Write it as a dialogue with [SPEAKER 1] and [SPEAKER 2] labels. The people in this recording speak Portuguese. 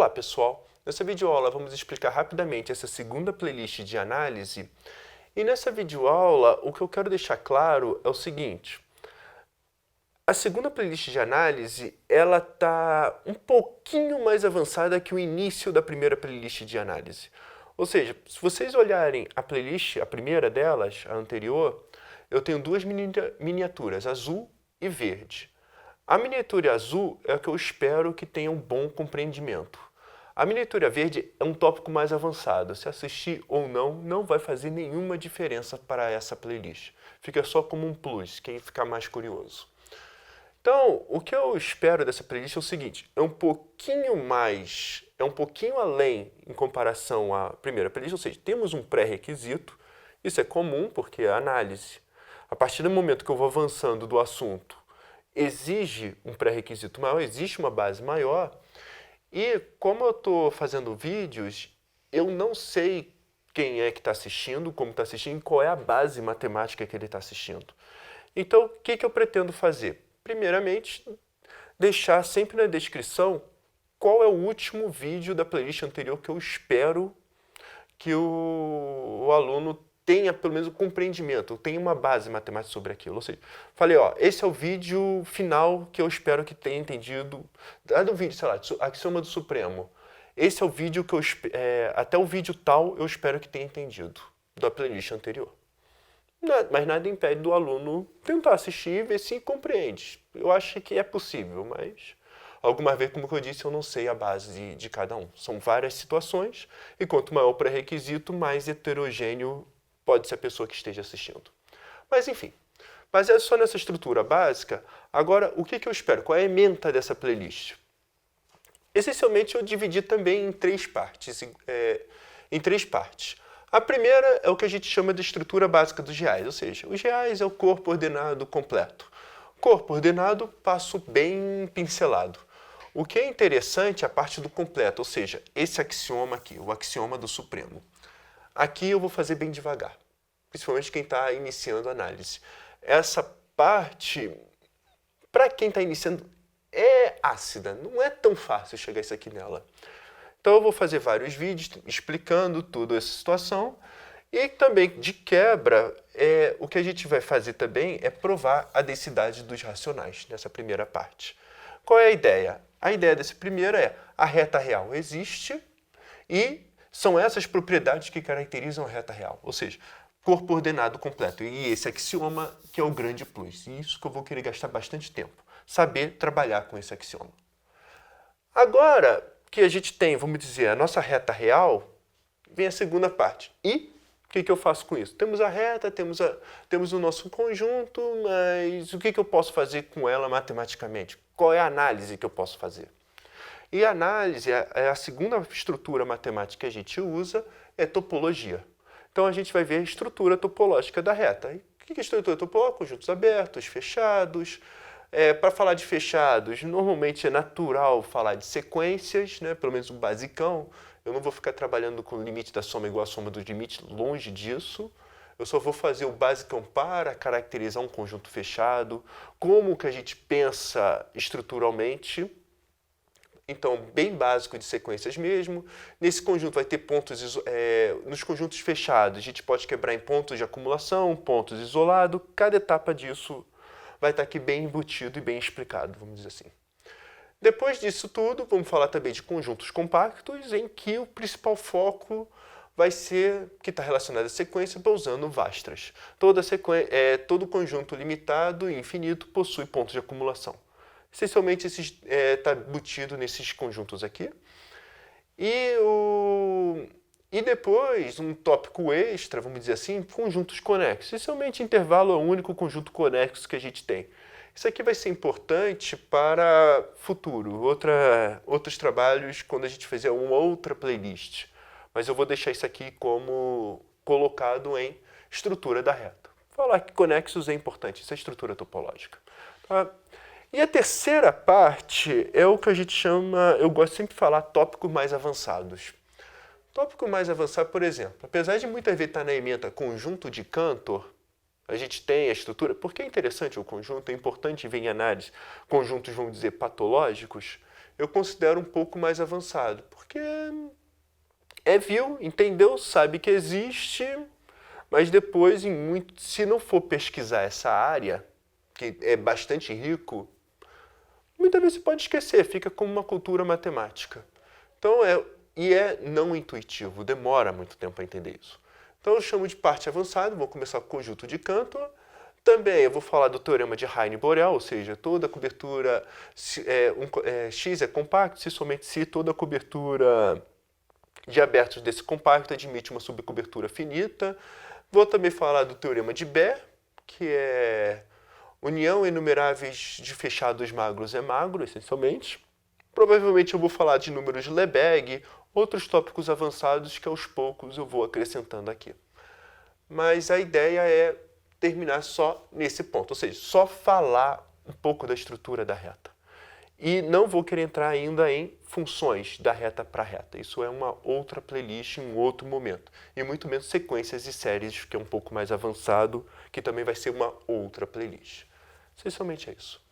[SPEAKER 1] Olá pessoal, nessa videoaula vamos explicar rapidamente essa segunda playlist de análise e nessa videoaula o que eu quero deixar claro é o seguinte: a segunda playlist de análise ela está um pouquinho mais avançada que o início da primeira playlist de análise. Ou seja, se vocês olharem a playlist, a primeira delas, a anterior, eu tenho duas miniaturas, azul e verde. A miniatura azul é a que eu espero que tenha um bom compreendimento. A miniatura verde é um tópico mais avançado. Se assistir ou não, não vai fazer nenhuma diferença para essa playlist. Fica só como um plus, quem ficar mais curioso. Então, o que eu espero dessa playlist é o seguinte, é um pouquinho além em comparação à primeira playlist, ou seja, temos um pré-requisito, isso é comum porque a análise, a partir do momento que eu vou avançando do assunto, exige um pré-requisito maior, existe uma base maior, e como eu estou fazendo vídeos, eu não sei quem é que está assistindo, como está assistindo, qual é a base matemática que ele está assistindo. Então, o que eu pretendo fazer? Primeiramente, deixar sempre na descrição qual é o último vídeo da playlist anterior que eu espero que o aluno tenha pelo menos o compreendimento, tenha uma base matemática sobre aquilo. Ou seja, falei, ó, esse é o vídeo final que eu espero que tenha entendido. Dado um vídeo, sei lá, axioma do Supremo. Esse é o vídeo que até o vídeo tal eu espero que tenha entendido da playlist anterior. Mas nada impede do aluno tentar assistir e ver se compreende. Eu acho que é possível, mas algumas vezes, como eu disse, eu não sei a base de cada um. São várias situações e quanto maior o pré-requisito, mais heterogêneo pode ser a pessoa que esteja assistindo. Mas enfim, baseado só nessa estrutura básica, agora o que eu espero? Qual é a ementa dessa playlist? Essencialmente eu dividi também em três partes. A primeira é o que a gente chama de estrutura básica dos reais, ou seja, os reais é o corpo ordenado completo. Corpo ordenado, passo bem pincelado. O que é interessante é a parte do completo, ou seja, esse axioma aqui, o axioma do Supremo. Aqui eu vou fazer bem devagar, principalmente quem está iniciando a análise. Essa parte, para quem está iniciando, é ácida, não é tão fácil chegar isso aqui nela. Então eu vou fazer vários vídeos explicando toda essa situação e também, de quebra, o que a gente vai fazer também é provar a densidade dos racionais nessa primeira parte. Qual é a ideia? A ideia desse primeiro é a reta real existe e são essas propriedades que caracterizam a reta real, ou seja, corpo ordenado completo. E esse axioma que é o grande plus. E isso que eu vou querer gastar bastante tempo, saber trabalhar com esse axioma. Agora que a gente tem, vamos dizer, a nossa reta real, vem a segunda parte. E o que eu faço com isso? Temos a reta, temos o nosso conjunto, mas o que eu posso fazer com ela matematicamente? Qual é a análise que eu posso fazer? E a análise, a segunda estrutura matemática que a gente usa é topologia. Então a gente vai ver a estrutura topológica da reta. E o que é estrutura topológica? Conjuntos abertos, fechados. Para falar de fechados, normalmente é natural falar de sequências, né? Pelo menos o basicão. Eu não vou ficar trabalhando com o limite da soma igual a soma dos limites, longe disso. Eu só vou fazer o basicão para caracterizar um conjunto fechado, como que a gente pensa estruturalmente. Então, bem básico de sequências mesmo. Nesse conjunto vai ter pontos, nos conjuntos fechados, a gente pode quebrar em pontos de acumulação, pontos isolados. Cada etapa disso vai estar aqui bem embutido e bem explicado, vamos dizer assim. Depois disso tudo, vamos falar também de conjuntos compactos, em que o principal foco vai ser que está relacionado à sequência usando vastras. Todo conjunto limitado e infinito possui pontos de acumulação. Essencialmente, está embutido nesses conjuntos aqui. E depois, um tópico extra, vamos dizer assim, conjuntos conexos. Essencialmente, intervalo é o único conjunto conexo que a gente tem. Isso aqui vai ser importante para futuro, outros trabalhos, quando a gente fizer uma outra playlist. Mas eu vou deixar isso aqui como colocado em estrutura da reta. Falar que conexos é importante, isso é estrutura topológica. Tá? E a terceira parte é o que a gente chama, eu gosto sempre de falar, tópicos mais avançados. Tópico mais avançado, por exemplo, apesar de muitas vezes estar na ementa conjunto de Cantor, a gente tem a estrutura, porque é interessante o conjunto, é importante ver em análise conjuntos, vamos dizer, patológicos. eu considero um pouco mais avançado, porque viu, entendeu, sabe que existe, mas depois, se não for pesquisar essa área, que é bastante rico, muitas vezes você pode esquecer, fica como uma cultura matemática. Então, é não intuitivo, demora muito tempo para entender isso. Então, eu chamo de parte avançada, vou começar com o conjunto de Cantor. Também eu vou falar do teorema de Heine-Borel, ou seja, toda a cobertura, X é compacto, se somente se toda a cobertura de abertos desse compacto admite uma subcobertura finita. Vou também falar do teorema de Baire, que é união enumeráveis de fechados magros é magro, essencialmente. Provavelmente eu vou falar de números de Lebesgue, outros tópicos avançados que aos poucos eu vou acrescentando aqui. Mas a ideia é terminar só nesse ponto, ou seja, só falar um pouco da estrutura da reta. E não vou querer entrar ainda em funções da reta para reta. Isso é uma outra playlist em um outro momento. E muito menos sequências e séries, que é um pouco mais avançado, que também vai ser uma outra playlist. Essencialmente é isso.